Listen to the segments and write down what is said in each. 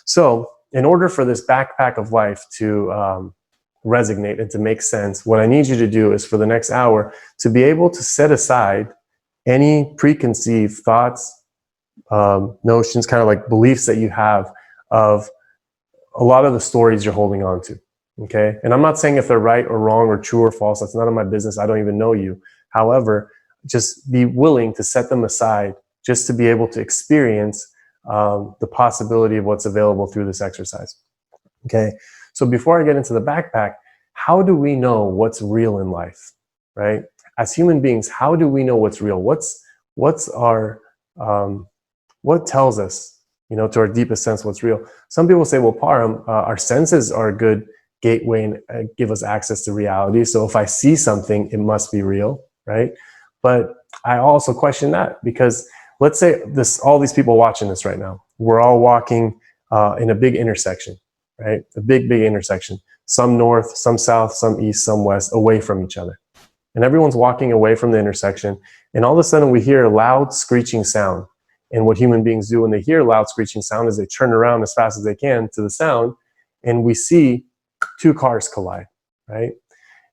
So in order for this backpack of life to resonate and to make sense, what I need you to do is for the next hour to be able to set aside any preconceived thoughts, notions, kind of like beliefs that you have of a lot of the stories you're holding on to. Okay. And I'm not saying if they're right or wrong or true or false. That's none of my business. I don't even know you. However, just be willing to set them aside just to be able to experience the possibility of what's available through this exercise. Okay. So before I get into the backpack, how do we know what's real in life, right? As human beings, how do we know what's real? What's our, what tells us, to our deepest sense what's real? Some people say, well, Parham, our senses are a good gateway and give us access to reality. So if I see something, it must be real, right? But I also question that, because let's say all these people watching this right now, we're all walking in a big intersection, right? A big intersection. Some north, some south, some east, some west, away from each other. And everyone's walking away from the intersection. And all of a sudden we hear a loud screeching sound. And what human beings do when they hear loud screeching sound is they turn around as fast as they can to the sound. And we see two cars collide, right?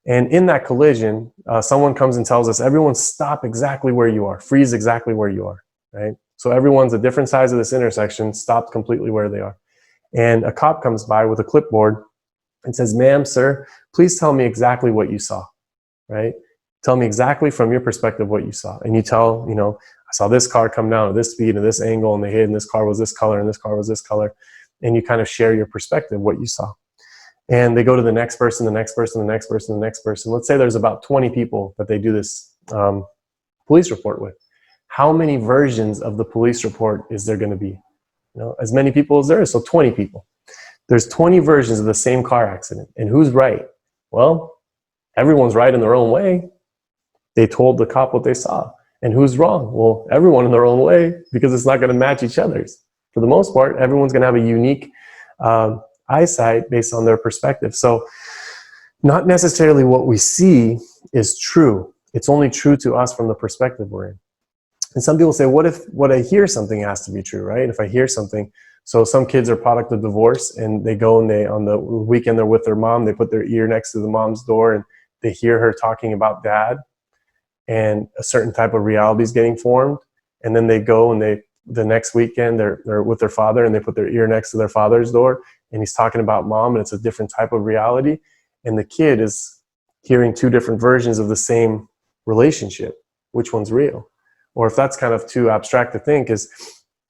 And in that collision, someone comes and tells us, everyone stop exactly where you are, freeze exactly where you are, right? So everyone's at different sides of this intersection, stopped completely where they are. And a cop comes by with a clipboard and says, ma'am, sir, please tell me exactly what you saw, right? Tell me exactly from your perspective what you saw. And you tell, I saw this car come down at this speed and this angle and they hit, and this car was this color and this car was this color. And you kind of share your perspective, what you saw. And they go to the next person, the next person, the next person, the next person. Let's say there's about 20 people that they do this police report with. How many versions of the police report is there going to be? As many people as there is, so 20 people. There's 20 versions of the same car accident. And who's right? Well, everyone's right in their own way. They told the cop what they saw. And who's wrong? Well, everyone in their own way, because it's not going to match each other's. For the most part, everyone's going to have a unique eyesight based on their perspective. So not necessarily what we see is true. It's only true to us from the perspective we're in. And some people say, what if what I hear something has to be true, right? If I hear something, so some kids are product of divorce and they go and on the weekend they're with their mom, they put their ear next to the mom's door and they hear her talking about dad and a certain type of reality is getting formed. And then they go and the next weekend they're with their father and they put their ear next to their father's door and he's talking about mom and it's a different type of reality. And the kid is hearing two different versions of the same relationship. Which one's real? Or if that's kind of too abstract to think, is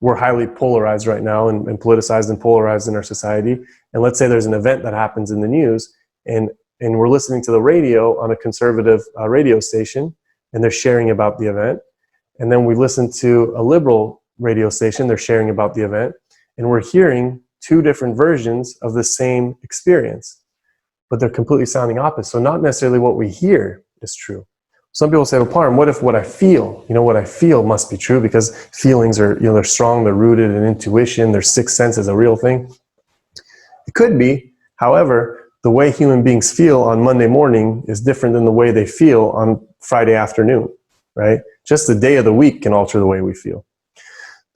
we're highly polarized right now and politicized and polarized in our society. And let's say there's an event that happens in the news and we're listening to the radio on a conservative radio station and they're sharing about the event. And then we listen to a liberal radio station, they're sharing about the event. And we're hearing two different versions of the same experience, but they're completely sounding opposite. So not necessarily what we hear is true. Some people say, well, Parham, what if what I feel, what I feel must be true because feelings are, they're strong, they're rooted in intuition, their sixth sense is a real thing. It could be. However, the way human beings feel on Monday morning is different than the way they feel on Friday afternoon, right? Just the day of the week can alter the way we feel.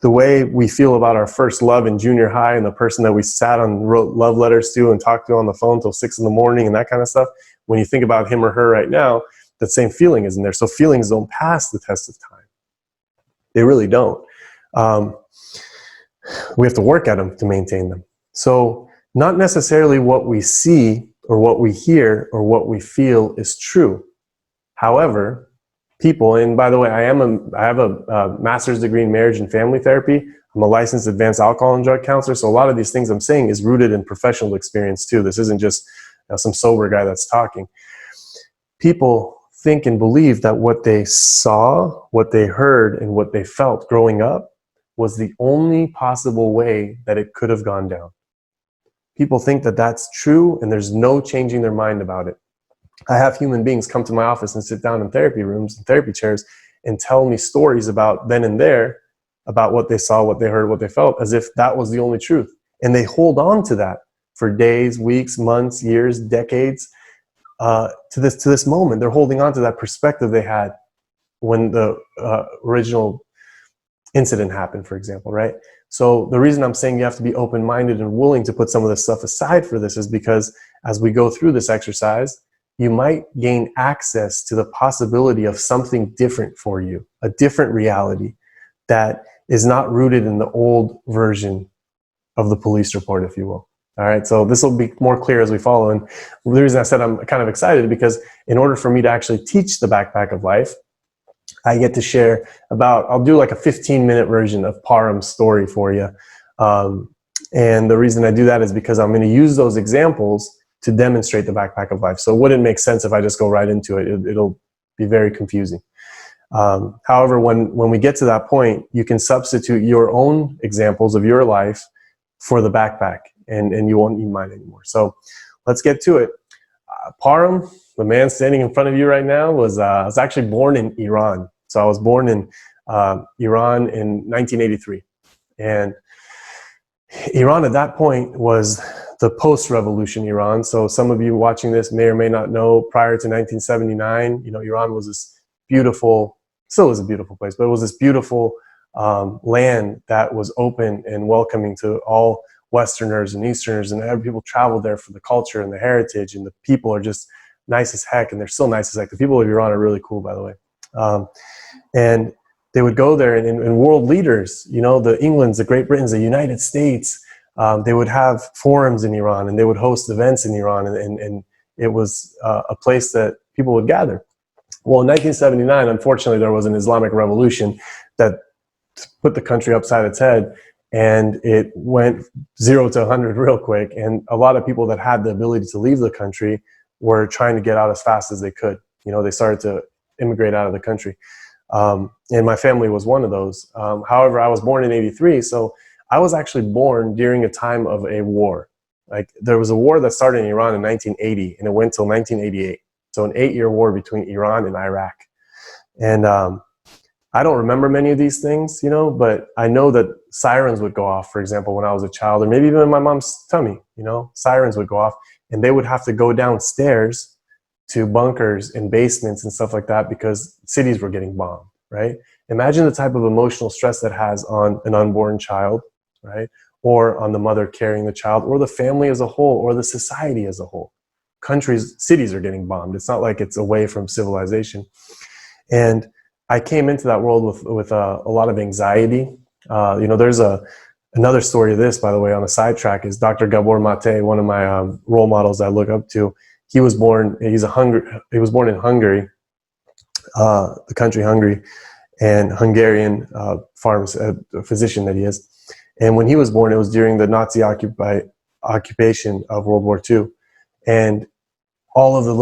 The way we feel about our first love in junior high and the person that we sat and wrote love letters to and talked to on the phone till 6 a.m. and that kind of stuff, when you think about him or her right now, that same feeling isn't there. So feelings don't pass the test of time. They really don't. We have to work at them to maintain them. So not necessarily what we see or what we hear or what we feel is true. However, people, and by the way, I have a master's degree in marriage and family therapy. I'm a licensed advanced alcohol and drug counselor. So a lot of these things I'm saying is rooted in professional experience too. This isn't just some sober guy that's talking. People think and believe that what they saw, what they heard, and what they felt growing up was the only possible way that it could have gone down. People think that that's true and there's no changing their mind about it. I have human beings come to my office and sit down in therapy rooms and therapy chairs and tell me stories about then and there, about what they saw, what they heard, what they felt, as if that was the only truth. And they hold on to that for days, weeks, months, years, decades, to this moment. They're holding on to that perspective they had when the original incident happened, for example, right? So the reason I'm saying you have to be open-minded and willing to put some of this stuff aside for this is because as we go through this exercise, you might gain access to the possibility of something different for you, a different reality that is not rooted in the old version of the police report, if you will. All right, so this will be more clear as we follow. And the reason I said I'm kind of excited because in order for me to actually teach the backpack of life, I get to share I'll do like a 15-minute version of Parham's story for you. And the reason I do that is because I'm going to use those examples to demonstrate the backpack of life. So it wouldn't make sense if I just go right into it. It'll be very confusing. However, when we get to that point, you can substitute your own examples of your life for the backpack, and you won't need mine anymore. So let's get to it. Parham, the man standing in front of you right now, was actually born in Iran. So I was born in Iran in 1983. And Iran at that point was the post-revolution Iran. So some of you watching this may or may not know, prior to 1979, Iran was this beautiful, still is a beautiful place, but it was this beautiful land that was open and welcoming to all Westerners and Easterners, and people traveled there for the culture and the heritage, and the people are just nice as heck, and they're still nice as heck. The people of Iran are really cool, by the way. And they would go there, and world leaders, the Englands, the Great Britons, the United States, they would have forums in Iran, and they would host events in Iran, and it was a place that people would gather. Well, in 1979, unfortunately, there was an Islamic revolution that put the country upside its head, and it went 0 to 100 real quick. And a lot of people that had the ability to leave the country were trying to get out as fast as they could. They started to immigrate out of the country. And my family was one of those. However, I was born in 83, so I was actually born during a time of a war. Like, there was a war that started in Iran in 1980, and it went till 1988. So an 8-year war between Iran and Iraq. And I don't remember many of these things, but I know that sirens would go off, for example, when I was a child, or maybe even in my mom's tummy, sirens would go off, and they would have to go downstairs to bunkers and basements and stuff like that because cities were getting bombed, right? Imagine the type of emotional stress that has on an unborn child, right? Or on the mother carrying the child, or the family as a whole, or the society as a whole. Cities are getting bombed. It's not like it's away from civilization. And I came into that world with a lot of anxiety. There's another story of this, by the way, on a sidetrack, is Dr. Gabor Mate, one of my role models I look up to. He was born in Hungary, the country Hungary, and Hungarian physician that he is. And when he was born, it was during the Nazi occupation of World War II. And all of the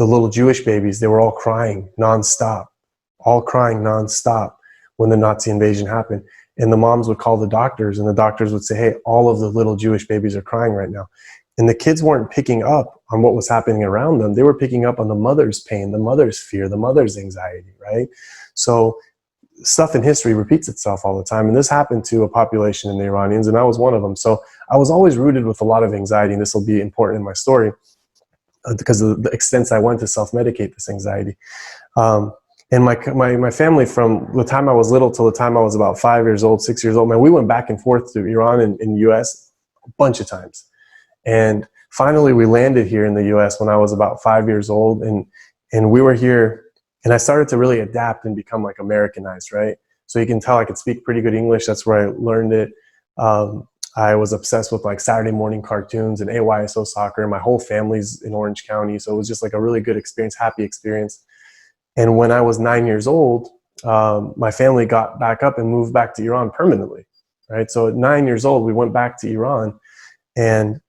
little Jewish babies, they were all crying nonstop when the Nazi invasion happened. And the moms would call the doctors, and the doctors would say, hey, all of the little Jewish babies are crying right now. And the kids weren't picking up on what was happening around them. They were picking up on the mother's pain, the mother's fear, the mother's anxiety, right? So stuff in history repeats itself all the time. And this happened to a population in the Iranians, and I was one of them. So I was always rooted with a lot of anxiety, and this will be important in my story because of the extents I went to self-medicate this anxiety. And my family, from the time I was little till the time I was about 5 years old, 6 years old, man, we went back and forth to Iran and the US a bunch of times. And finally we landed here in the US when I was about 5 years old, and we were here, and I started to really adapt and become like Americanized, right? So you can tell I could speak pretty good English. That's where I learned it. I was obsessed with like Saturday morning cartoons and AYSO soccer. My whole family's in Orange County. So it was just like a really good experience, happy experience. And when I was 9 years old, my family got back up and moved back to Iran permanently, right? So at 9 years old, we went back to Iran. And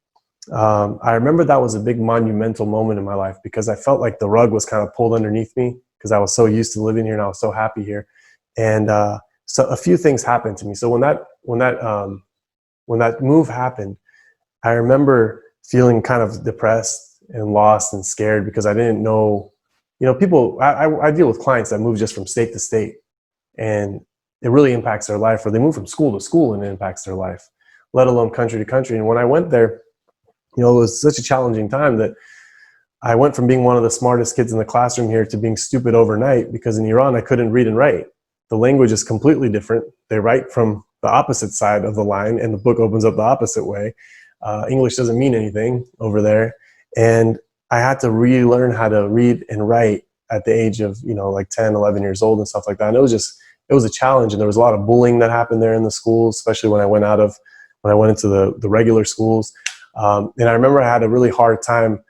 I remember that was a big monumental moment in my life because I felt like the rug was kind of pulled underneath me because I was so used to living here and I was so happy here. And so a few things happened to me. So when that move happened, I remember feeling kind of depressed and lost and scared because I didn't know, people, I deal with clients that move just from state to state, and it really impacts their life, or they move from school to school and it impacts their life, let alone country to country. And when I went there, it was such a challenging time that I went from being one of the smartest kids in the classroom here to being stupid overnight because in Iran, I couldn't read and write. the language is completely different. They write from the opposite side of the line, and the book opens up the opposite way. English doesn't mean anything over there. And I had to relearn how to read and write at the age of, like 10, 11 years old and stuff like that. And it was a challenge. And there was a lot of bullying that happened there in the schools, especially when I went into the regular schools. And I remember I had a really hard time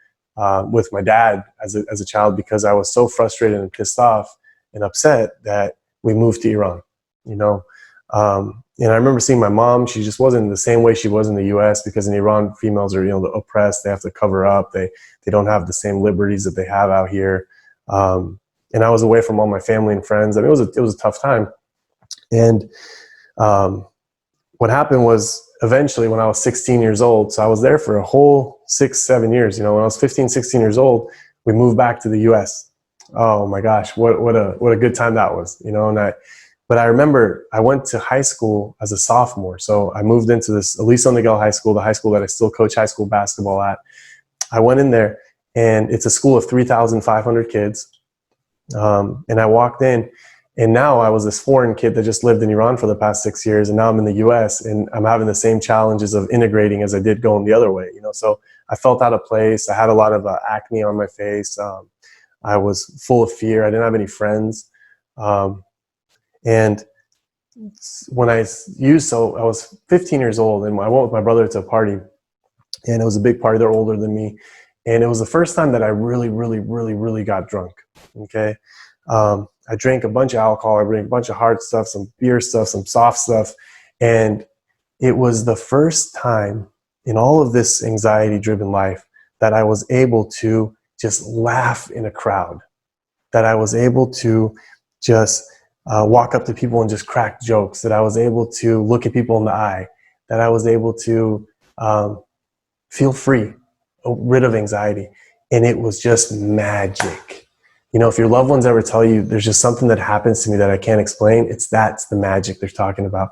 with my dad as a child, because I was so frustrated and pissed off and upset that we moved to Iran, and I remember seeing my mom. She just wasn't the same way she was in the U.S., because in Iran, females are, oppressed. They have to cover up. They don't have the same liberties that they have out here. And I was away from all my family and friends. I mean, it was a tough time. And what happened was, eventually, when I was 16 years old, so I was there for a whole 6-7 years. When I was 15, 16 years old, we moved back to the U.S. Oh my gosh, what a good time that was, But I remember I went to high school as a sophomore. So I moved into this Aliso Miguel High School, the high school that I still coach high school basketball at. I went in there, and it's a school of 3,500 kids. And I walked in, and now I was this foreign kid that just lived in Iran for the past 6 years. And now I'm in the US, and I'm having the same challenges of integrating as I did going the other way, So I felt out of place. I had a lot of acne on my face. I was full of fear. I didn't have any friends. And when I was 15 years old, and I went with my brother to a party, and it was a big party. They're older than me. And it was the first time that I really, really, really, really got drunk. Okay. I drank a bunch of alcohol. I drank a bunch of hard stuff, some beer stuff, some soft stuff. And it was the first time in all of this anxiety driven life that I was able to just laugh in a crowd, that I was able to just walk up to people and just crack jokes, that I was able to look at people in the eye, that I was able to feel free, rid of anxiety. And it was just magic. If your loved ones ever tell you there's just something that happens to me that I can't explain, that's the magic they're talking about.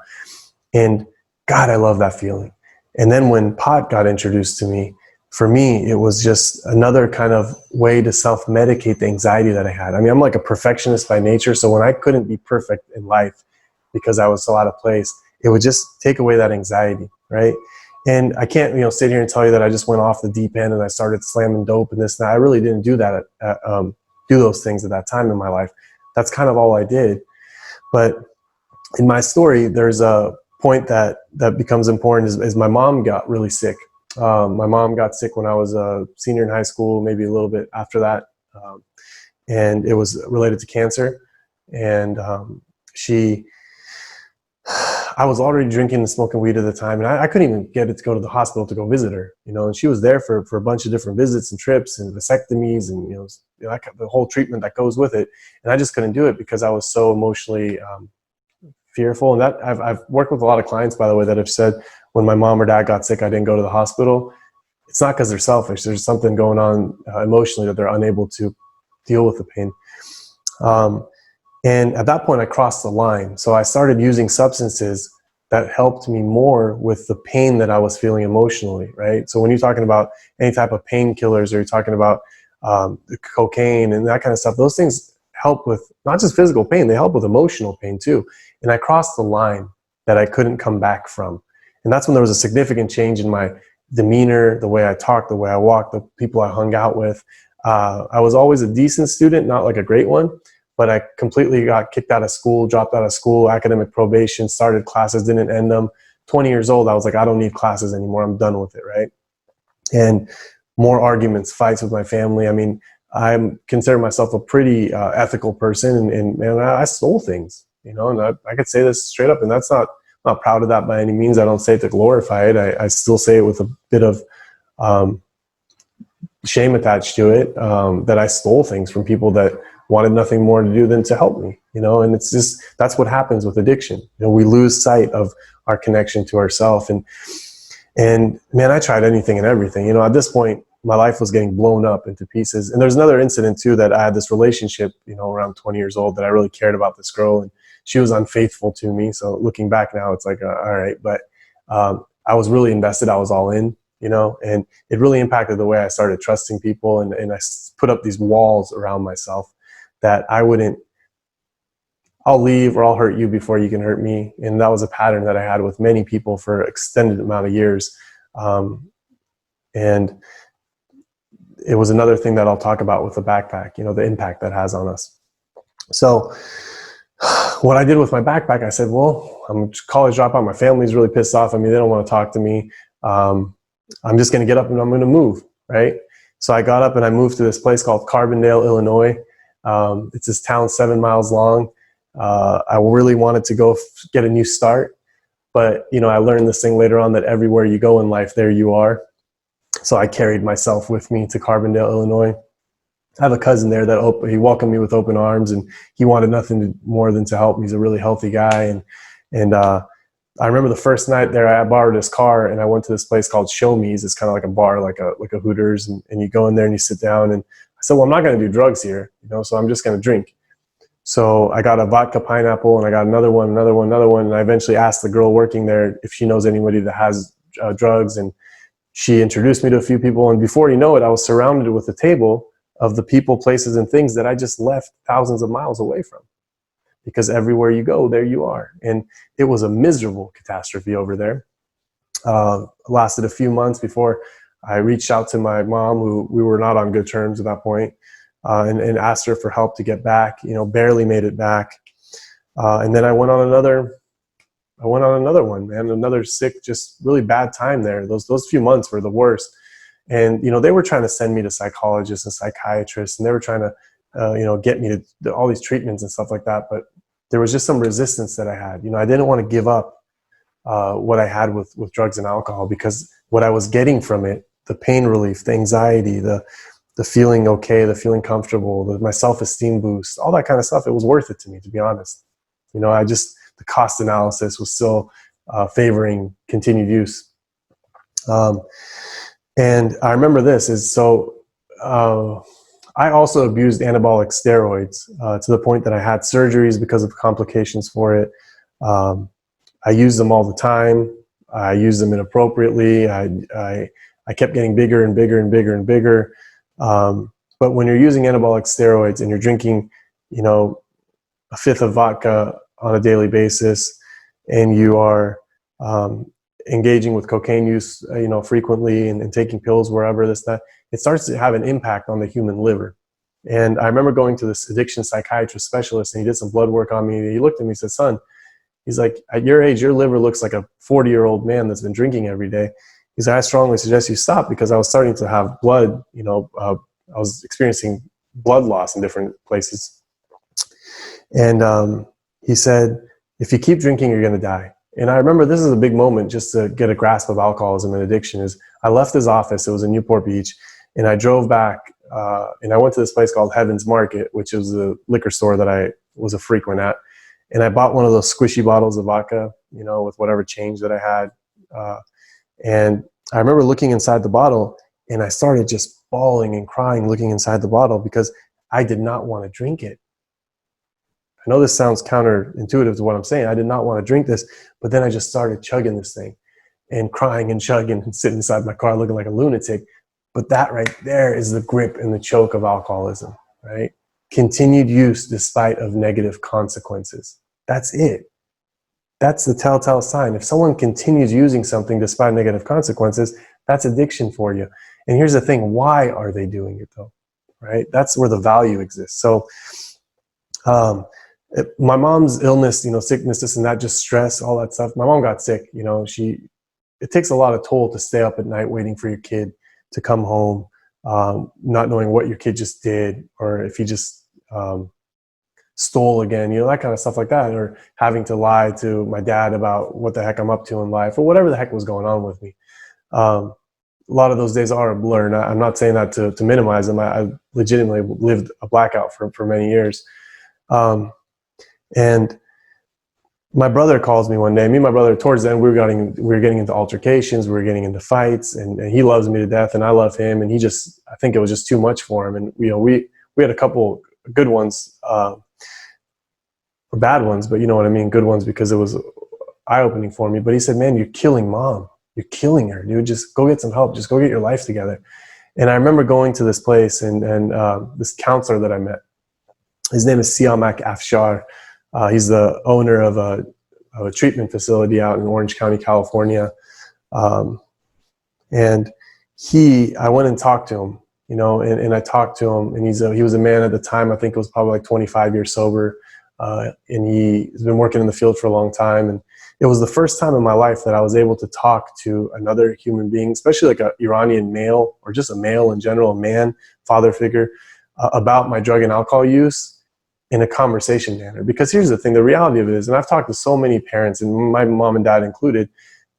And God, I love that feeling. And then when pot got introduced to me, for me, it was just another kind of way to self-medicate the anxiety that I had. I mean, I'm like a perfectionist by nature. So when I couldn't be perfect in life because I was so out of place, it would just take away that anxiety, right? And I can't, sit here and tell you that I just went off the deep end and I started slamming dope and this and that. I really didn't do that, do those things at that time in my life. That's kind of all I did. But in my story, there's a point that becomes important is my mom got really sick. My mom got sick when I was a senior in high school, maybe a little bit after that. And it was related to cancer. And I was already drinking and smoking weed at the time, and I couldn't even get it to go to the hospital to go visit her, and she was there for a bunch of different visits and trips and vasectomies and, the whole treatment that goes with it. And I just couldn't do it because I was so emotionally fearful. And that I've worked with a lot of clients, by the way, that have said when my mom or dad got sick, I didn't go to the hospital. It's not because they're selfish. There's something going on emotionally that they're unable to deal with the pain. And at that point, I crossed the line. So I started using substances that helped me more with the pain that I was feeling emotionally, right? So when you're talking about any type of painkillers, or you're talking about cocaine and that kind of stuff, those things help with not just physical pain, they help with emotional pain too. And I crossed the line that I couldn't come back from. And that's when there was a significant change in my demeanor, the way I talked, the way I walked, the people I hung out with. I was always a decent student, not like a great one, but I completely got kicked out of school, dropped out of school, academic probation, started classes, didn't end them. 20 years old, I was like, I don't need classes anymore. I'm done with it, right? And more arguments, fights with my family. I mean, I consider myself a pretty ethical person, and man, I stole things, and I could say this straight up, and that's not proud of that by any means. I don't say it to glorify it. I still say it with a bit of shame attached to it, that I stole things from people that wanted nothing more to do than to help me, and it's just, that's what happens with addiction. We lose sight of our connection to ourselves. And man, I tried anything and everything. At this point, my life was getting blown up into pieces. And there's another incident too, that I had this relationship, around 20 years old, that I really cared about this girl, and she was unfaithful to me. So looking back now, it's like, all right, but I was really invested. I was all in, and it really impacted the way I started trusting people. And I put up these walls around myself that I wouldn't I'll leave or I'll hurt you before you can hurt me. And that was a pattern that I had with many people for an extended amount of years. And it was another thing that I'll talk about with the backpack, you know, the impact that has on us. So what I did with my backpack, I said, well, I'm a college dropout. My family's really pissed off at me. They don't want to talk to me. I'm just going to get up and I'm going to move, right? So I got up and I moved to this place called Carbondale, Illinois. It's this town 7 miles long. I really wanted to go get a new start. But, you know, I learned this thing later on that everywhere you go in life, there you are. So I carried myself with me to Carbondale, Illinois. I have a cousin there that he welcomed me with open arms, and he wanted nothing more than to help me. He's a really healthy guy. And I remember the first night there, I borrowed his car and I went to this place called Show Me's. It's kind of like a bar, like a Hooters. And you go in there and you sit down, and I said, well, I'm not going to do drugs here, you know, so I'm just going to drink. So I got a vodka pineapple and I got another one. And I eventually asked the girl working there if she knows anybody that has drugs. And she introduced me to a few people. And before you know it, I was surrounded with a table of the people, places, and things that I just left thousands of miles away from. Because everywhere you go, there you are. And it was a miserable catastrophe over there. Lasted a few months before I reached out to my mom, who we were not on good terms at that point, and asked her for help to get back. You know, barely made it back. And then I went on another one, man. Another sick, just really bad time there. Those few months were the worst. And, you know, they were trying to send me to psychologists and psychiatrists, and they were trying to, you know, get me to all these treatments and stuff like that. But there was just some resistance that I had. You know, I didn't want to give up what I had with drugs and alcohol, because what I was getting from it, the pain relief, the anxiety, the feeling okay, the feeling comfortable, my self-esteem boost, all that kind of stuff, it was worth it to me, to be honest. You know, the cost analysis was still favoring continued use. And I remember this I also abused anabolic steroids to the point that I had surgeries because of complications for it. I used them all the time. I used them inappropriately. I kept getting bigger and bigger and bigger and bigger. But when you're using anabolic steroids and you're drinking, you know, a fifth of vodka on a daily basis, and you are engaging with cocaine use, you know, frequently, and taking pills wherever, that, it starts to have an impact on the human liver. And I remember going to this addiction psychiatrist specialist, and he did some blood work on me. He looked at me and said, son, he's like, at your age, your liver looks like a 40-year-old man that's been drinking every day. He said, I strongly suggest you stop, because I was starting to have blood, you know, I was experiencing blood loss in different places. And he said, if you keep drinking, you're going to die. And I remember this is a big moment just to get a grasp of alcoholism and addiction. Is I left his office, it was in Newport Beach, and I drove back and I went to this place called Heaven's Market, which is a liquor store that I was a frequent at. And I bought one of those squishy bottles of vodka, you know, with whatever change that I had. And I remember looking inside the bottle, and I started just bawling and crying looking inside the bottle, because I did not want to drink it. I know this sounds counterintuitive to what I'm saying. I did not want to drink this, but then I just started chugging this thing and crying and chugging and sitting inside my car looking like a lunatic. But that right there is the grip and the choke of alcoholism, right? Continued use despite of negative consequences. That's it. That's the telltale sign. If someone continues using something despite negative consequences, that's addiction for you. And here's the thing, why are they doing it though, right? That's where the value exists. So my mom's illness, you know, sickness, this and that, just stress, all that stuff. My mom got sick, you know, it takes a lot of toll to stay up at night waiting for your kid to come home, not knowing what your kid just did, or if he just stole again, you know, that kind of stuff like that, or having to lie to my dad about what the heck I'm up to in life, or whatever the heck was going on with me. A lot of those days are a blur, and I'm not saying that to minimize them. I legitimately lived a blackout for many years. And my brother calls me one day. Me and my brother, towards the end, we were getting into altercations, we were getting into fights, and he loves me to death, and I love him, and I think it was just too much for him. And you know, we had a couple good ones, or bad ones, but you know what I mean, good ones, because it was eye-opening for me. But he said, man, you're killing mom. You're killing her, dude. Just go get some help. Just go get your life together. And I remember going to this place, and this counselor that I met, his name is Siamak Afshar. He's the owner of a treatment facility out in Orange County, California. And I went and talked to him, and I talked to him, and he was a man at the time, I think it was probably like 25 years sober. And he's been working in the field for a long time. And it was the first time in my life that I was able to talk to another human being, especially like an Iranian male, or just a male in general, a man, father figure, about my drug and alcohol use in a conversation manner. Because here's the thing, the reality of it is, and I've talked to so many parents, and my mom and dad included,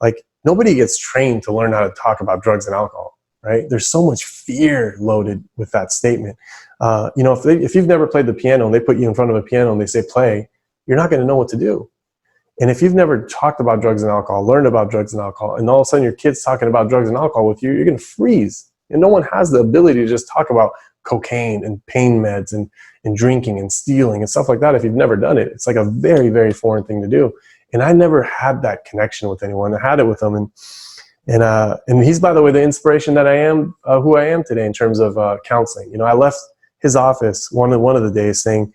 like, nobody gets trained to learn how to talk about drugs and alcohol, right? There's so much fear loaded with that statement. If you've never played the piano and they put you in front of a piano and they say play, you're not going to know what to do. And if you've never talked about drugs and alcohol, learned about drugs and alcohol, and all of a sudden your kid's talking about drugs and alcohol with you, you're going to freeze. And no one has the ability to just talk about cocaine and pain meds and drinking and stealing and stuff like that if you've never done it. It's like a very, very foreign thing to do. And I never had that connection with anyone. I had it with him. And he's, by the way, the inspiration that I am, who I am today in terms of counseling. I left his office one of the days saying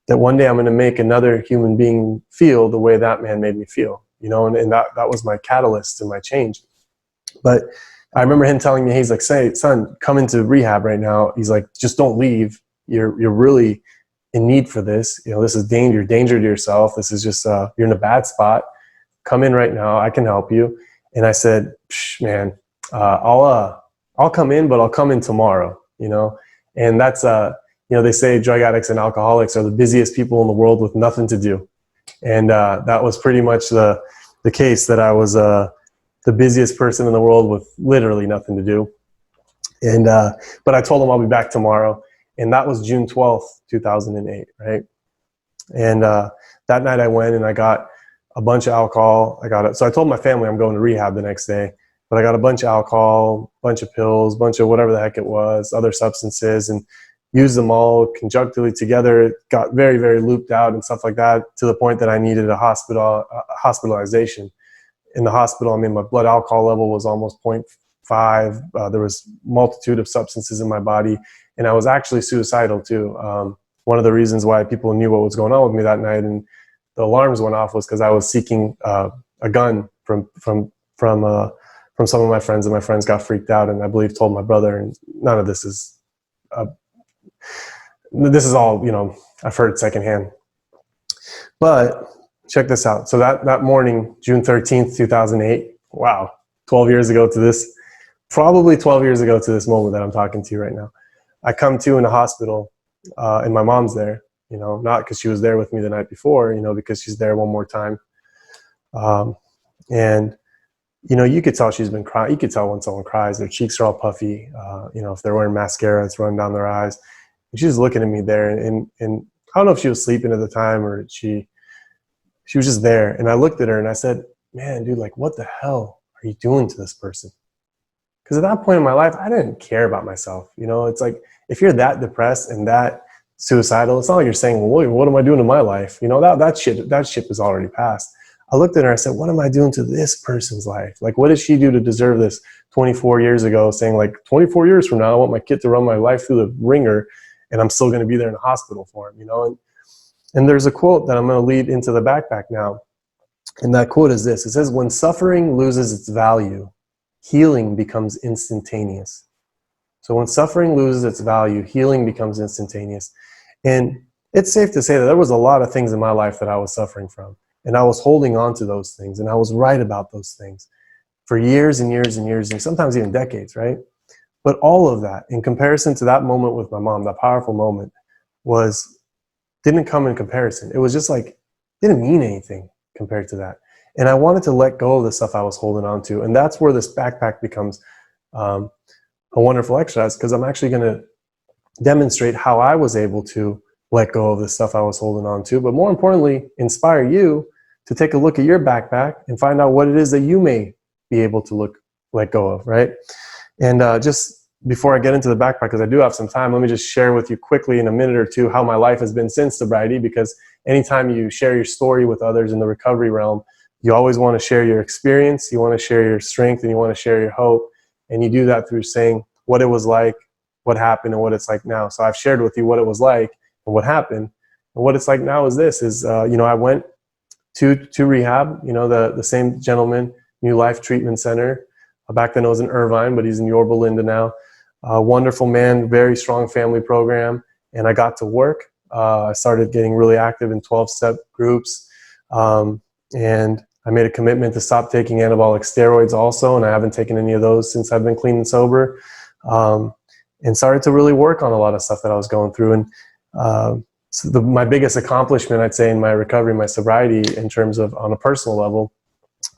that one day I'm going to make another human being feel the way that man made me feel, and that was my catalyst to my change. But I remember him telling me, he's like, "Say, son, come into rehab right now." He's like, "Just don't leave. You're really in need for this. This is danger to yourself. This is just, you're in a bad spot. Come in right now. I can help you." And I said, "Man, I'll come in, but I'll come in tomorrow." And that's, they say drug addicts and alcoholics are the busiest people in the world with nothing to do. And that was pretty much the case, that I was the busiest person in the world with literally nothing to do. And but I told him I'll be back tomorrow. And that was June 12th, 2008, right? And that night I went and I got a bunch of alcohol. So I told my family I'm going to rehab the next day. But I got a bunch of alcohol, bunch of pills, bunch of whatever the heck it was, other substances, and used them all conjunctively together. Got very, very looped out and stuff like that, to the point that I needed a hospitalization. In the hospital, my blood alcohol level was almost 0.5. There was multitude of substances in my body, and I was actually suicidal too. One of the reasons why people knew what was going on with me that night and the alarms went off was because I was seeking a gun from some of my friends, and my friends got freaked out and I believe told my brother. And none of this is all, I've heard secondhand. But check this out. So that morning, June 13th, 2008, wow, 12 years ago to this, probably 12 years ago to this moment that I'm talking to you right now, I come to in a hospital, and my mom's there, not because she was there with me the night before, because she's there one more time. And you could tell she's been crying. You could tell when someone cries, their cheeks are all puffy. If they're wearing mascara, it's running down their eyes. And she's looking at me there, and I don't know if she was sleeping at the time or she was just there. And I looked at her and I said, "Man, dude, like, what the hell are you doing to this person?" Because at that point in my life, I didn't care about myself. It's like, if you're that depressed and that suicidal, it's not like you're saying, "Well, what am I doing in my life?" That ship is already past. I looked at her, I said, "What am I doing to this person's life? Like, what did she do to deserve this 24 years ago, saying like 24 years from now, I want my kid to run my life through the ringer and I'm still going to be there in the hospital for him," And there's a quote that I'm going to lead into the backpack now. And that quote is this. It says, "When suffering loses its value, healing becomes instantaneous." So when suffering loses its value, healing becomes instantaneous. And it's safe to say that there was a lot of things in my life that I was suffering from. And I was holding on to those things, and I was right about those things for years and years and years, and sometimes even decades, right? But all of that, in comparison to that moment with my mom, that powerful moment, didn't come in comparison. It was just like, didn't mean anything compared to that. And I wanted to let go of the stuff I was holding on to. And that's where this backpack becomes a wonderful exercise, because I'm actually going to demonstrate how I was able to let go of the stuff I was holding on to, but more importantly, inspire you to take a look at your backpack and find out what it is that you may be able to let go of, right? And just before I get into the backpack, because I do have some time, let me just share with you quickly in a minute or two how my life has been since sobriety, because anytime you share your story with others in the recovery realm, you always want to share your experience, you want to share your strength, and you want to share your hope. And you do that through saying what it was like, what happened, and what it's like now. So I've shared with you what it was like and what happened. And what it's like now is this, is, you know, I went to rehab, you know, the same gentleman, New Life Treatment Center. Back then it was in Irvine, but he's in Yorba Linda now. Wonderful man, very strong family program. And I got to work. I started getting really active in 12-step groups. And I made a commitment to stop taking anabolic steroids also, and I haven't taken any of those since I've been clean and sober. And started to really work on a lot of stuff that I was going through. And so my biggest accomplishment, I'd say, in my recovery, my sobriety, in terms of on a personal level,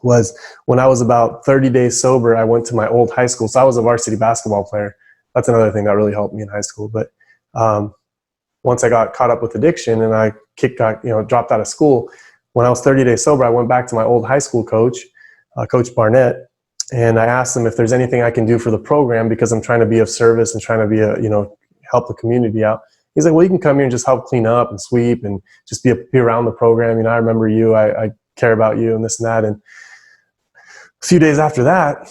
was when I was about 30 days sober. I went to my old high school. So I was a varsity basketball player. That's another thing that really helped me in high school. But once I got caught up with addiction and I dropped out of school, when I was 30 days sober, I went back to my old high school coach, Coach Barnett, and I asked him if there's anything I can do for the program, because I'm trying to be of service and trying to be help the community out. He's like, well, you can come here and just help clean up and sweep and just be around the program. You know, I remember you, I care about you and this and that. And a few days after that,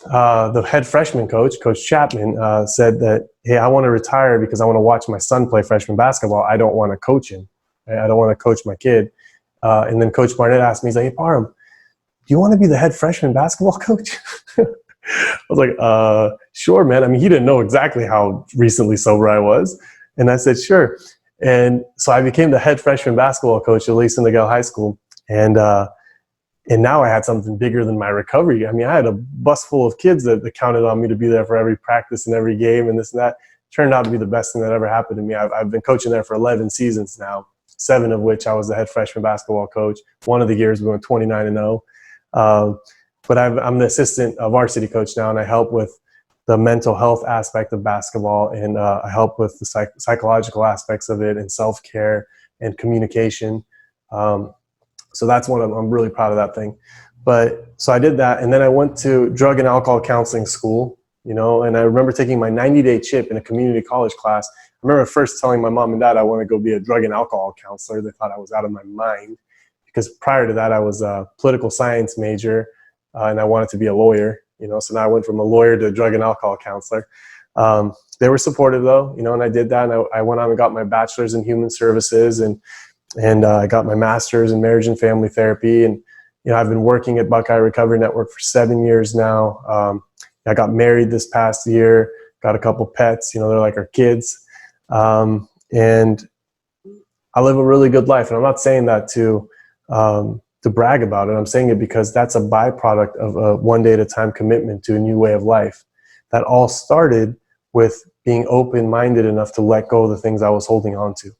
the head freshman coach, Coach Chapman, said that, hey, I want to retire because I want to watch my son play freshman basketball. I don't want to coach him. I don't want to coach my kid. And then Coach Barnett asked me, he's like, hey, Parham, do you want to be the head freshman basketball coach? I was like, sure, man. I mean, he didn't know exactly how recently sober I was. And I said, sure. And so I became the head freshman basketball coach at Lisa Nagel High School. And now I had something bigger than my recovery. I mean, I had a bus full of kids that counted on me to be there for every practice and every game and this and that. Turned out to be the best thing that ever happened to me. I've been coaching there for 11 seasons now, 7 of which I was the head freshman basketball coach. One of the years we went 29-0. But I'm the assistant varsity coach now, and I help with the mental health aspect of basketball, and I help with the psychological aspects of it, and self-care and communication. So that's what I'm really proud of that thing. But so I did that, and then I went to drug and alcohol counseling school, you know, and I remember taking my 90-day chip in a community college class. I remember first telling my mom and dad I want to go be a drug and alcohol counselor. They thought I was out of my mind, because prior to that I was a political science major, and I wanted to be a lawyer, you know. So now I went from a lawyer to a drug and alcohol counselor. They were supportive though, you know, and I did that, and I went on and got my bachelor's in human services, and I got my master's in marriage and family therapy. And, you know, I've been working at Buckeye Recovery Network for 7 years now. I got married this past year, got a couple pets, you know, they're like our kids. And I live a really good life. And I'm not saying that to brag about it. I'm saying it because that's a byproduct of a one day at a time commitment to a new way of life. That all started with being open-minded enough to let go of the things I was holding on to,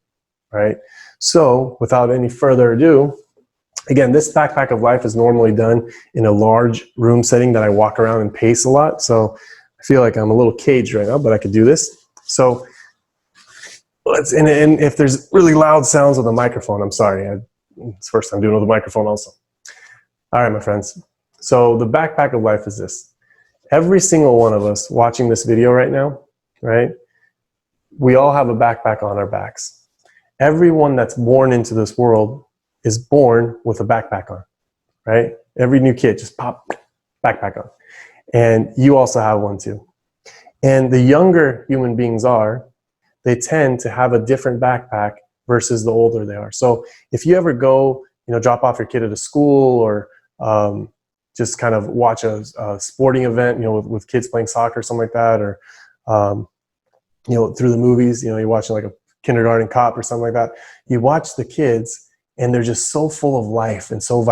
right? So without any further ado, again, this backpack of life is normally done in a large room setting that I walk around and pace a lot. So I feel like I'm a little caged right now, but I could do this. So and if there's really loud sounds with the microphone, I'm sorry. It's the first time doing it with the microphone also. All right, my friends. So the backpack of life is this. Every single one of us watching this video right now, right? We all have a backpack on our backs. Everyone that's born into this world is born with a backpack on, right? Every new kid just pop backpack on. And you also have one too. And the younger human beings they tend to have a different backpack versus the older they are. So if you ever go, you know, drop off your kid at a school, or just kind of watch a sporting event, you know, with kids playing soccer or something like that, or, you know, through the movies, you know, you're watching like a Kindergarten Cop or something like that. You watch the kids and they're just so full of life and so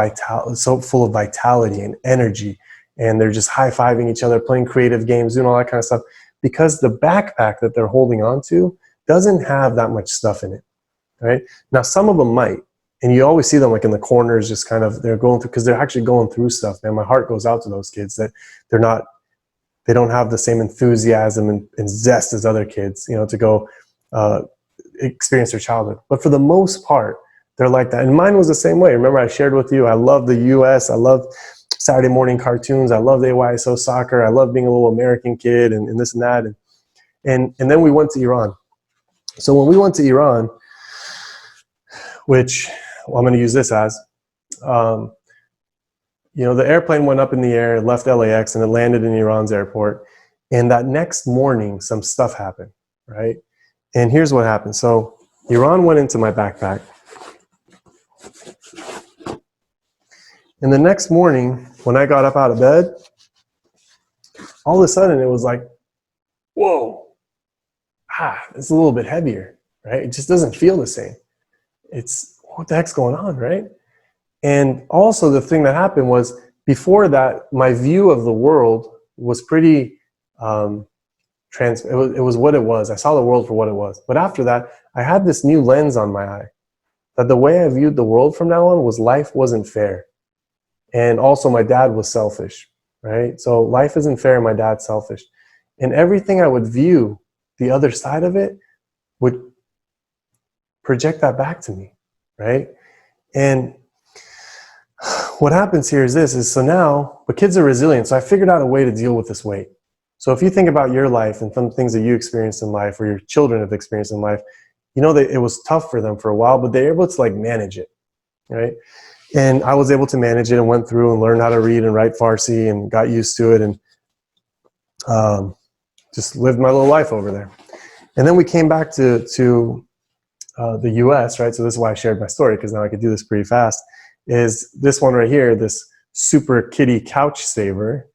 full of vitality and energy. And they're just high-fiving each other, playing creative games, doing all that kind of stuff, because the backpack that they're holding on to doesn't have that much stuff in it, right? Now, some of them might, and you always see them like in the corners, just kind of, they're going through, because they're actually going through stuff, man. My heart goes out to those kids that they don't have the same enthusiasm and zest as other kids, you know, to go experience their childhood. But for the most part, they're like that. And mine was the same way. Remember, I shared with you, I love the US, I love Saturday morning cartoons, I love the AYSO soccer, I love being a little American kid, and this and that. And then we went to Iran. So when we went to Iran, which, well, I'm going to use this as, you know, the airplane went up in the air, left LAX, and it landed in Iran's airport. And that next morning, some stuff happened, right? And here's what happened. So Iran went into my backpack. And the next morning, when I got up out of bed, all of a sudden it was like, whoa, it's a little bit heavier, right? It just doesn't feel the same. It's, what the heck's going on, right? And also the thing that happened was, before that, my view of the world was pretty, it was what it was. I saw the world for what it was. But after that, I had this new lens on my eye, that the way I viewed the world from now on was life wasn't fair. And also my dad was selfish, right? So life isn't fair and my dad's selfish. And everything I would view, the other side of it, would project that back to me, right? And what happens here is this, so now, but kids are resilient, so I figured out a way to deal with this weight. So if you think about your life and some things that you experienced in life or your children have experienced in life, you know that it was tough for them for a while, but they're able to like manage it, right? And I was able to manage it and went through and learned how to read and write Farsi and got used to it and just lived my little life over there. And then we came back to the US, right? So this is why I shared my story, because now I could do this pretty fast. Is this one right here, this Super Kitty Couch Saver,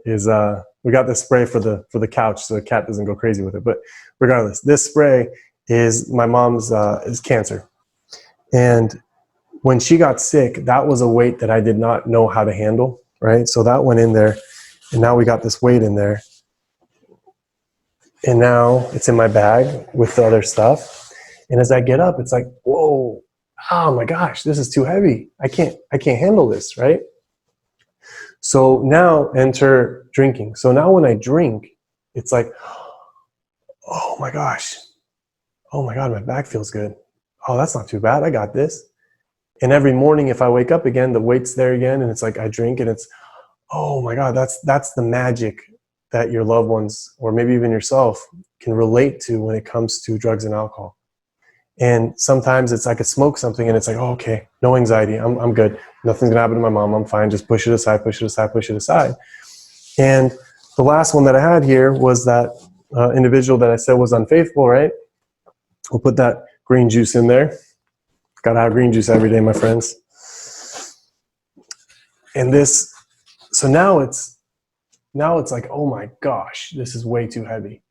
is we got this spray for the couch so the cat doesn't go crazy with it. But regardless, this spray is my mom's is cancer. And when she got sick, that was a weight that I did not know how to handle, right? So that went in there, and now we got this weight in there. And now it's in my bag with the other stuff. And as I get up, it's like, whoa, oh my gosh, this is too heavy. I can't handle this, right? So now enter drinking. So now when I drink, it's like, oh my gosh, oh my God, my back feels good. Oh, that's not too bad. I got this. And every morning, if I wake up again, the weight's there again, and it's like I drink, and it's, oh my God, that's the magic that your loved ones, or maybe even yourself, can relate to when it comes to drugs and alcohol. And sometimes it's like I smoke something, and it's like, oh, okay, no anxiety, I'm good. Nothing's gonna happen to my mom. I'm fine. Just push it aside, push it aside, push it aside. And the last one that I had here was that individual that I said was unfaithful, right? We'll put that green juice in there. Gotta have green juice every day, my friends. And this, so now it's like, oh my gosh, this is way too heavy.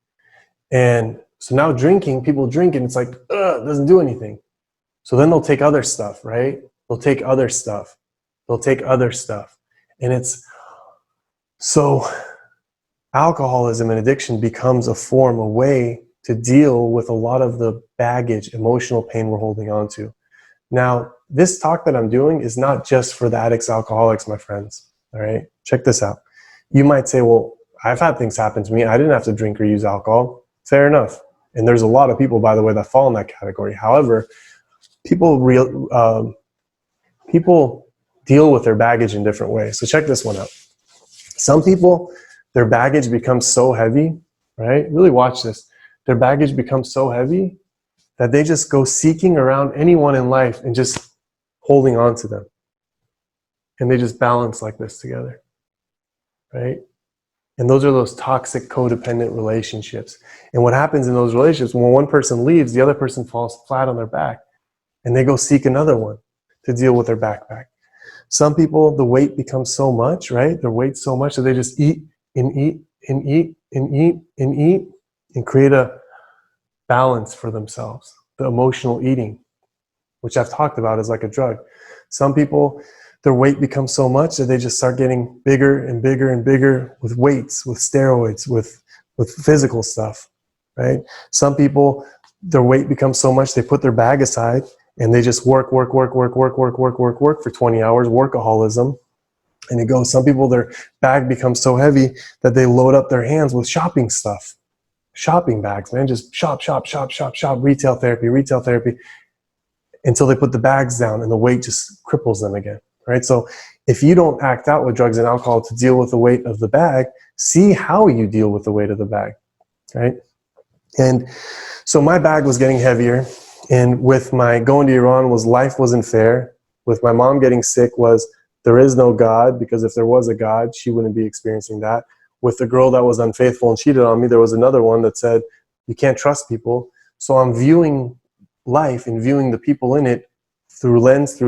And so now drinking, people drink, and it's like, it doesn't do anything. So then they'll take other stuff, right? They'll take other stuff. They'll take other stuff. And it's, so alcoholism and addiction becomes a form, a way to deal with a lot of the baggage, emotional pain we're holding on to. Now, this talk that I'm doing is not just for the addicts, alcoholics, my friends, all right? Check this out. You might say, well, I've had things happen to me. I didn't have to drink or use alcohol. Fair enough. And there's a lot of people, by the way, that fall in that category. However, people deal with their baggage in different ways. So check this one out. Some people, their baggage becomes so heavy, right? Really watch this. Their baggage becomes so heavy that they just go seeking around anyone in life and just holding on to them. And they just balance like this together, right? And those are those toxic codependent relationships. And what happens in those relationships, when one person leaves, the other person falls flat on their back, and they go seek another one to deal with their backpack. Some people, the weight becomes so much, right? Their weight so much that they just eat and eat and eat and eat and eat and create a balance for themselves. The emotional eating, which I've talked about, is like a drug. Some people, their weight becomes so much that they just start getting bigger and bigger and bigger with weights, with steroids, with physical stuff, right? Some people, their weight becomes so much they put their bag aside and they just work for 20 hours, workaholism. And it goes, some people, their bag becomes so heavy that they load up their hands with shopping stuff. Shopping bags, man, just shop, retail therapy, until they put the bags down and the weight just cripples them again, right? So if you don't act out with drugs and alcohol to deal with the weight of the bag, see how you deal with the weight of the bag, right? And so my bag was getting heavier, and with my going to Iran was life wasn't fair. With my mom getting sick was there is no God, because if there was a God, she wouldn't be experiencing that. With the girl that was unfaithful and cheated on me, there was another one that said, you can't trust people. So I'm viewing life and viewing the people in it through lens,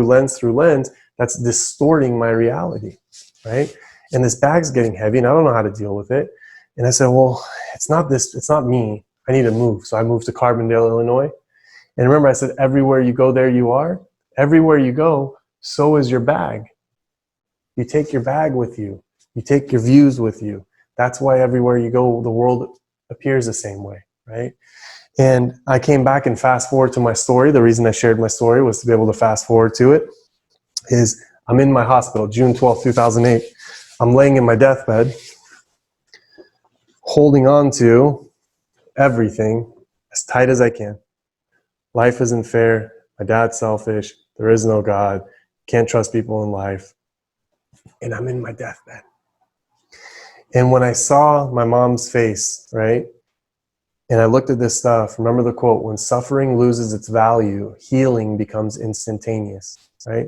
that's distorting my reality, right? And this bag's getting heavy and I don't know how to deal with it. And I said, well, it's not me. I need to move. So I moved to Carbondale, Illinois. And remember I said, everywhere you go, there you are. Everywhere you go, so is your bag. You take your bag with you. You take your views with you. That's why everywhere you go, the world appears the same way, right? And I came back and fast forward to my story. The reason I shared my story was to be able to fast forward to it. Is I'm in my hospital, June 12, 2008. I'm laying in my deathbed, holding on to everything as tight as I can. Life isn't fair. My dad's selfish. There is no God. Can't trust people in life. And I'm in my deathbed. And when I saw my mom's face, right, and I looked at this stuff, remember the quote, when suffering loses its value, healing becomes instantaneous, right?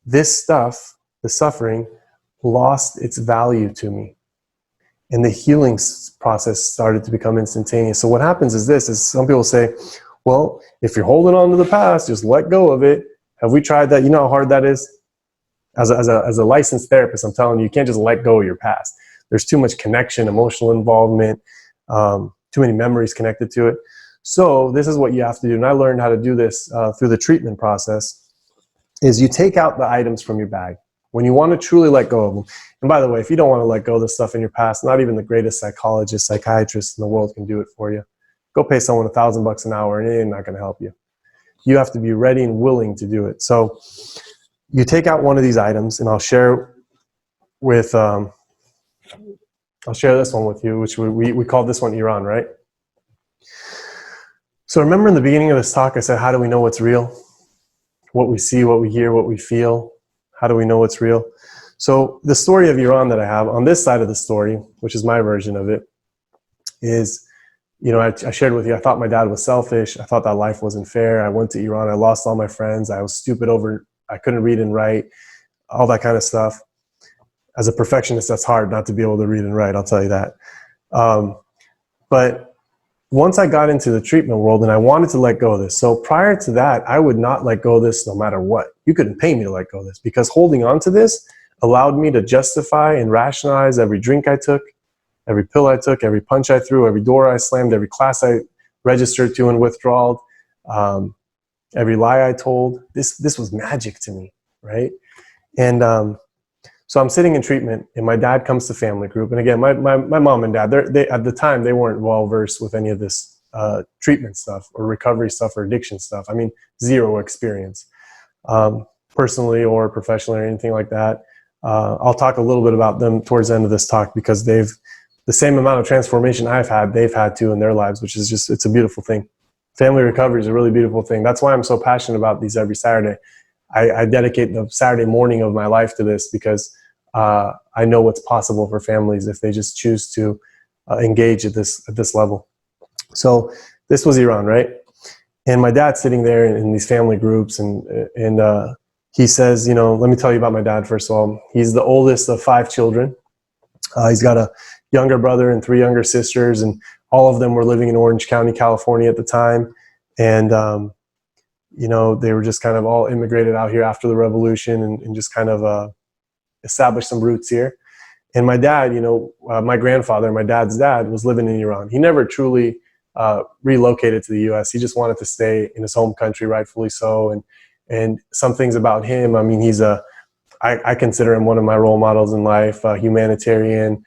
This stuff, the suffering, lost its value to me. And the healing process started to become instantaneous. So what happens is this, is some people say, well, if you're holding on to the past, just let go of it. Have we tried that? You know how hard that is? As a licensed therapist, I'm telling you, you can't just let go of your past. There's too much connection, emotional involvement, too many memories connected to it. So this is what you have to do. And I learned how to do this through the treatment process, is you take out the items from your bag. When you want to truly let go of them. And by the way, if you don't want to let go of the stuff in your past, not even the greatest psychologist, psychiatrist in the world can do it for you. Go pay someone $1,000 an hour and they're not going to help you. You have to be ready and willing to do it. So you take out one of these items, and I'll share with, I'll share this one with you, which we called this one Iran, right? So remember in the beginning of this talk, I said, how do we know what's real? What we see, what we hear, what we feel. How do we know what's real? So the story of Iran that I have on this side of the story, which is my version of it, is, you know, I shared with you, I thought my dad was selfish. I thought that life wasn't fair. I went to Iran. I lost all my friends. I was stupid I couldn't read and write, all that kind of stuff. As a perfectionist, that's hard not to be able to read and write, I'll tell you that. But once I got into the treatment world and I wanted to let go of this, so prior to that, I would not let go of this no matter what. You couldn't pay me to let go of this, because holding on to this allowed me to justify and rationalize every drink I took, every pill I took, every punch I threw, every door I slammed, every class I registered to and withdrawed, every lie I told. This was magic to me, right? And so I'm sitting in treatment, and my dad comes to family group. And again, my mom and dad, they at the time, they weren't well versed with any of this treatment stuff or recovery stuff or addiction stuff. I mean, zero experience, personally or professionally or anything like that. I'll talk a little bit about them towards the end of this talk, because they've the same amount of transformation they've had too in their lives, which is just, it's a beautiful thing. Family recovery is a really beautiful thing. That's why I'm so passionate about these every Saturday. I dedicate the Saturday morning of my life to this, because I know what's possible for families if they just choose to engage at this level. So this was Iran, right? And my dad's sitting there in these family groups, and he says, you know, let me tell you about my dad first of all. He's the oldest of 5 children. He's got a younger brother and 3 younger sisters, and all of them were living in Orange County, California at the time. And you know, they were just kind of all immigrated out here after the revolution, and just kind of established some roots here. And my dad, you know, my grandfather, my dad's dad, was living in Iran. He never truly relocated to the U.S. He just wanted to stay in his home country, rightfully so. And some things about him, I mean, I consider him one of my role models in life, humanitarian,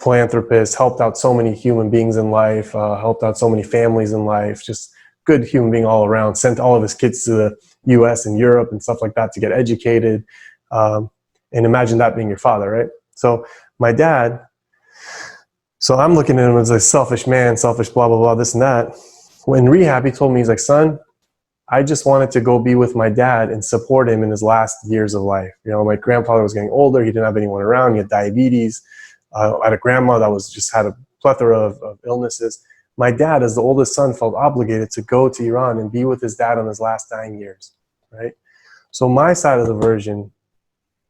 philanthropist, helped out so many human beings in life, helped out so many families in life, just good human being all around, sent all of his kids to the US and Europe and stuff like that to get educated. And imagine that being your father, right? So my dad, so I'm looking at him as a selfish man, selfish, blah, blah, blah, this and that. When in rehab, he told me, he's like, son, I just wanted to go be with my dad and support him in his last years of life. You know, my grandfather was getting older. He didn't have anyone around. He had diabetes. I had a grandma that had a plethora of illnesses. My dad, as the oldest son, felt obligated to go to Iran and be with his dad on his last dying years, right? So my side of the version,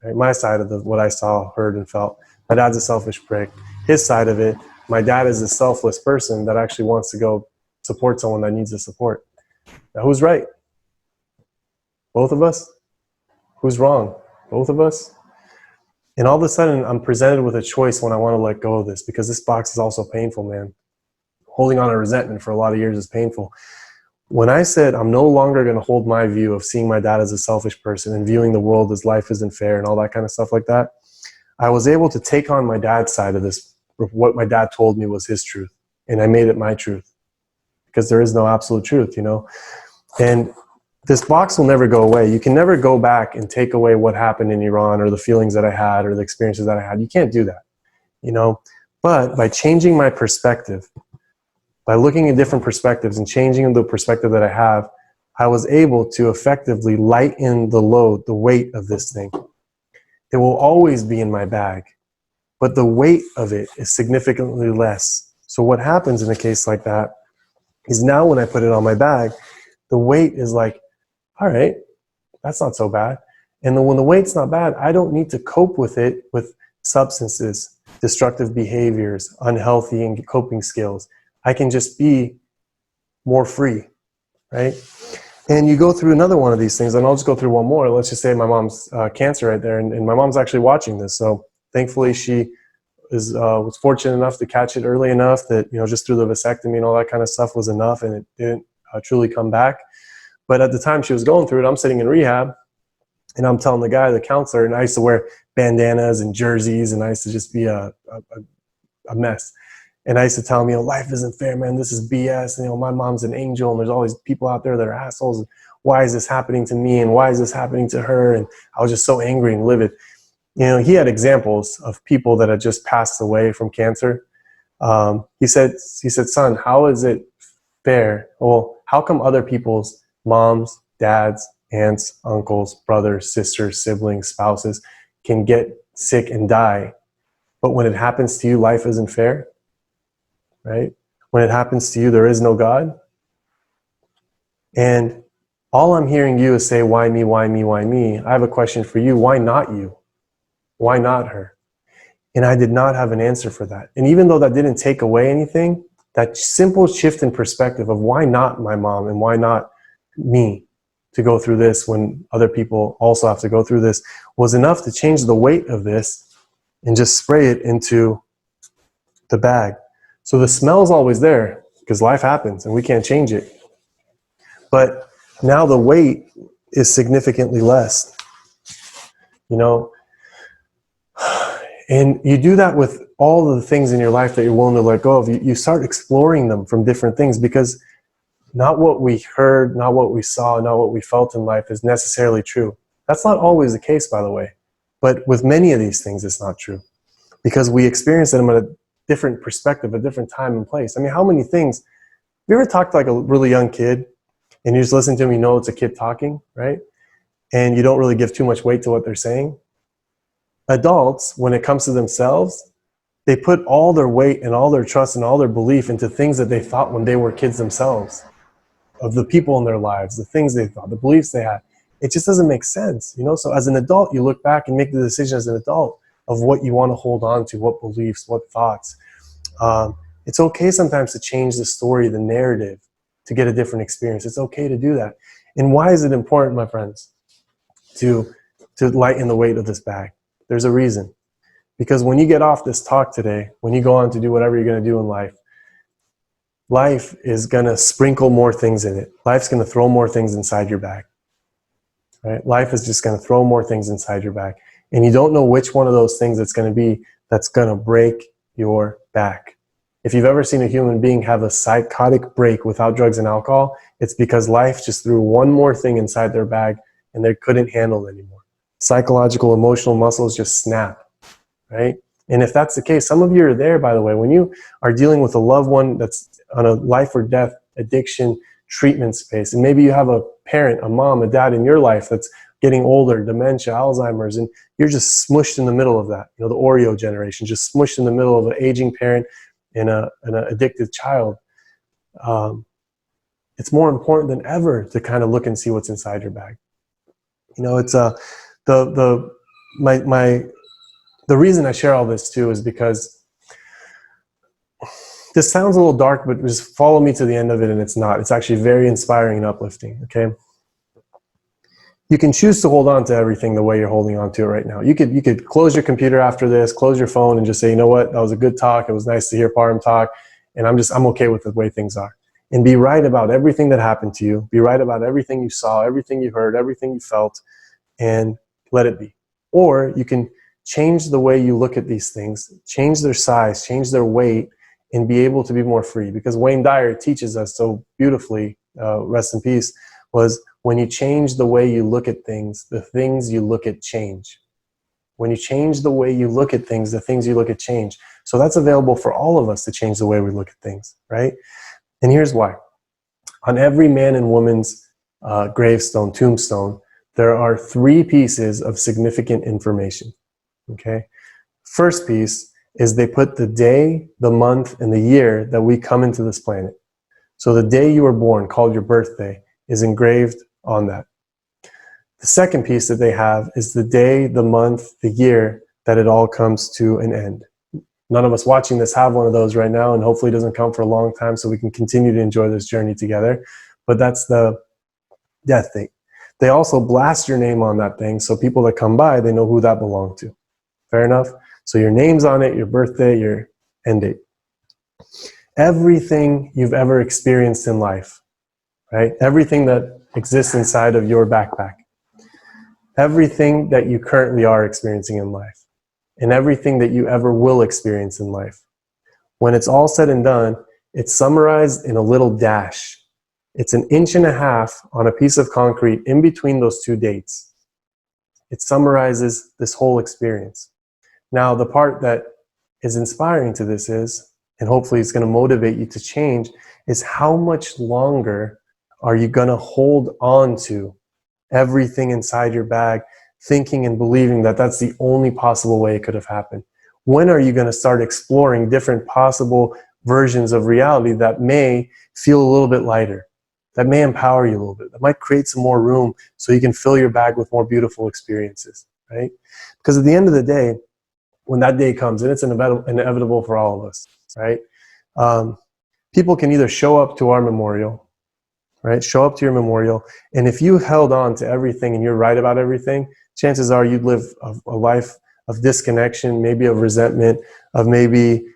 right, my side of what I saw, heard, and felt, my dad's a selfish prick. His side of it, my dad is a selfless person that actually wants to go support someone that needs the support. Now, who's right? Both of us? Who's wrong? Both of us? And all of a sudden, I'm presented with a choice when I want to let go of this, because this box is also painful, man. Holding on to resentment for a lot of years is painful. When I said I'm no longer going to hold my view of seeing my dad as a selfish person and viewing the world as life isn't fair and all that kind of stuff like that, I was able to take on my dad's side of this, what my dad told me was his truth. And I made it my truth, because there is no absolute truth, you know? And this box will never go away. You can never go back and take away what happened in Iran or the feelings that I had or the experiences that I had. You can't do that, you know? But by changing my perspective, by looking at different perspectives and changing the perspective that I have, I was able to effectively lighten the load, the weight of this thing. It will always be in my bag, but the weight of it is significantly less. So what happens in a case like that is, now when I put it on my bag, the weight is like, all right, that's not so bad. And then when the weight's not bad, I don't need to cope with it with substances, destructive behaviors, unhealthy and coping skills. I can just be more free, right? And you go through another one of these things, and I'll just go through one more. Let's just say my mom's cancer right there, and my mom's actually watching this. So thankfully she was fortunate enough to catch it early enough that, you know, just through the vasectomy and all that kind of stuff was enough, and it didn't truly come back. But at the time she was going through it, I'm sitting in rehab, and I'm telling the guy, the counselor, and I used to wear bandanas and jerseys, and I used to just be a mess. And I used to tell him, you know, life isn't fair, man. This is BS. And, you know, my mom's an angel, and there's all these people out there that are assholes. Why is this happening to me? And why is this happening to her? And I was just so angry and livid. You know, he had examples of people that had just passed away from cancer. He said, son, how is it fair? Well, how come other people's moms, dads, aunts, uncles, brothers, sisters, siblings, spouses can get sick and die, but when it happens to you, life isn't fair? Right? When it happens to you, there is no God. And all I'm hearing you is say, why me, why me, why me? I have a question for you. Why not you? Why not her? And I did not have an answer for that. And even though that didn't take away anything, that simple shift in perspective of why not my mom and why not me to go through this when other people also have to go through this was enough to change the weight of this and just spray it into the bag. So the smell is always there because life happens and we can't change it. But now the weight is significantly less, you know. And you do that with all of the things in your life that you're willing to let go of. You start exploring them from different things, because not what we heard, not what we saw, not what we felt in life is necessarily true. That's not always the case, by the way. But with many of these things, it's not true, because we experience them at a different perspective, a different time and place. I mean, how many things, have you ever talked to like a really young kid and you just listen to them, you know it's a kid talking, right? And you don't really give too much weight to what they're saying? Adults, when it comes to themselves, they put all their weight and all their trust and all their belief into things that they thought when they were kids themselves, of the people in their lives, the things they thought, the beliefs they had. It just doesn't make sense, you know? So as an adult, you look back and make the decision as an adult of what you want to hold on to, what beliefs, what thoughts. It's okay sometimes to change the story, the narrative, to get a different experience. It's okay to do that. And why is it important, my friends, to lighten the weight of this bag? There's a reason. Because when you get off this talk today, when you go on to do whatever you're going to do in life, life is going to sprinkle more things in it. Life's going to throw more things inside your bag. Right? Life is just going to throw more things inside your bag. And you don't know which one of those things it's going to be that's going to break your back. If you've ever seen a human being have a psychotic break without drugs and alcohol, it's because life just threw one more thing inside their bag and they couldn't handle it anymore. Psychological, emotional muscles just snap, right? And if that's the case, some of you are there, by the way, when you are dealing with a loved one that's on a life or death addiction treatment space, and maybe you have a parent, a mom, a dad in your life that's getting older, dementia, Alzheimer's, and you're just smushed in the middle of that. You know, the Oreo generation, just smushed in the middle of an aging parent and an addicted child. It's more important than ever to kind of look and see what's inside your bag. You know, it's the reason I share all this too is because this sounds a little dark, but just follow me to the end of it, and it's not. It's actually very inspiring and uplifting, okay? You can choose to hold on to everything the way you're holding on to it right now. You could close your computer after this, close your phone, and just say, you know what, that was a good talk. It was nice to hear Parham talk, and I'm okay with the way things are. And be right about everything that happened to you. Be right about everything you saw, everything you heard, everything you felt, and let it be. Or you can change the way you look at these things, change their size, change their weight, and be able to be more free. Because Wayne Dyer teaches us so beautifully, rest in peace, was when you change the way you look at things, the things you look at change. When you change the way you look at things, the things you look at change. So that's available for all of us to change the way we look at things, right? And here's why. On every man and woman's gravestone, tombstone, there are 3 pieces of significant information, okay? First piece is they put the day, the month, and the year that we come into this planet. So the day you were born, called your birthday, is engraved on that. The second piece that they have is the day, the month, the year that it all comes to an end. None of us watching this have one of those right now, and hopefully it doesn't come for a long time so we can continue to enjoy this journey together. But that's the death date. They also blast your name on that thing so people that come by, they know who that belonged to. Fair enough? So your name's on it, your birthday, your end date. Everything you've ever experienced in life, right? Everything that exists inside of your backpack. Everything that you currently are experiencing in life. And everything that you ever will experience in life. When it's all said and done, it's summarized in a little dash. It's 1.5 inches on a piece of concrete in between those 2 dates. It summarizes this whole experience. Now, the part that is inspiring to this is, and hopefully it's going to motivate you to change, is how much longer are you going to hold on to everything inside your bag, thinking and believing that that's the only possible way it could have happened? When are you going to start exploring different possible versions of reality that may feel a little bit lighter, that may empower you a little bit, that might create some more room so you can fill your bag with more beautiful experiences, right? Because at the end of the day, when that day comes, and it's inevitable for all of us, right? People can either show up to our memorial, right? Show up to your memorial, and if you held on to everything and you're right about everything, chances are you'd live a life of disconnection, maybe of resentment, of maybe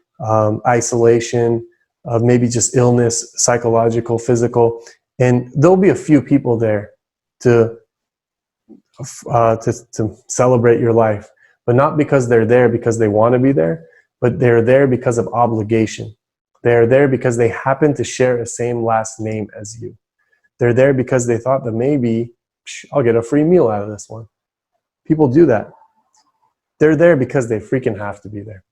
isolation, of maybe just illness, psychological, physical, and there'll be a few people there to celebrate your life, but not because they're there because they want to be there, but they're there because of obligation. They're there because they happen to share the same last name as you. They're there because they thought that maybe I'll get a free meal out of this one. People do that. They're there because they freaking have to be there.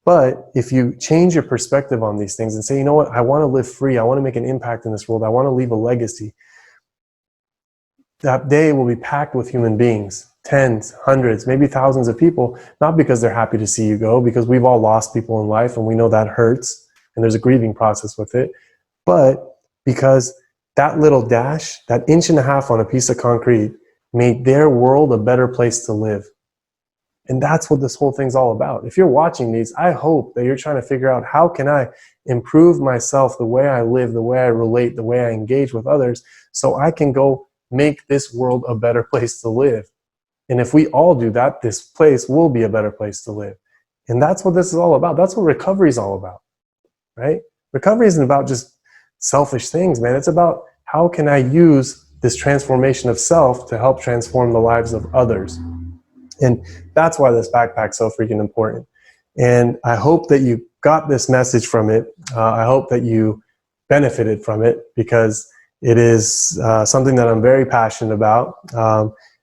But if you change your perspective on these things and say, you know what, I want to live free, I want to make an impact in this world, I want to leave a legacy, that day will be packed with human beings, tens, hundreds, maybe thousands of people, not because they're happy to see you go, because we've all lost people in life and we know that hurts and there's a grieving process with it, but because that little dash, that 1.5 inches on a piece of concrete, made their world a better place to live. And that's what this whole thing's all about. If you're watching these, I hope that you're trying to figure out, how can I improve myself, the way I live, the way I relate, the way I engage with others, so I can go make this world a better place to live. And if we all do that, this place will be a better place to live. And that's what this is all about. That's what recovery is all about, right? Recovery isn't about just selfish things, man. It's about, how can I use this transformation of self to help transform the lives of others? And that's why this backpack's so freaking important. And I hope that you got this message from it. I hope that you benefited from it, because it is something that I'm very passionate about.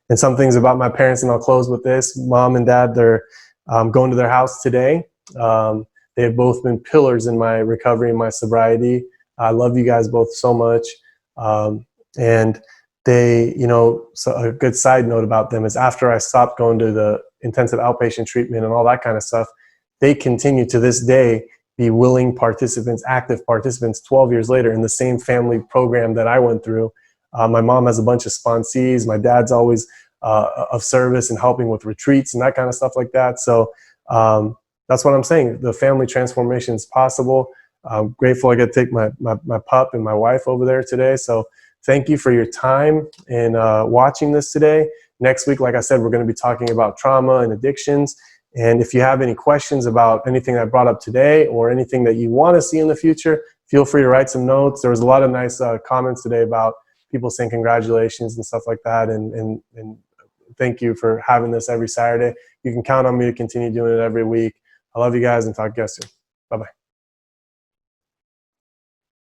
And some things about my parents, and I'll close with this. Mom and Dad, they're going to their house today. They have both been pillars in my recovery and my sobriety. I love you guys both so much. And they, you know, so a good side note about them is, after I stopped going to the intensive outpatient treatment and all that kind of stuff, they continue to this day be willing participants, active participants 12 years later in the same family program that I went through. My mom has a bunch of sponsees. My dad's always of service and helping with retreats and that kind of stuff like that. So that's what I'm saying. The family transformation is possible. I'm grateful I get to take my pup and my wife over there today. So thank you for your time and watching this today. Next week, like I said, we're going to be talking about trauma and addictions. And if you have any questions about anything I brought up today or anything that you want to see in the future, feel free to write some notes. There was a lot of nice comments today about people saying congratulations and stuff like that. And thank you for having this every Saturday. You can count on me to continue doing it every week. I love you guys and talk to you guys soon. Bye-bye.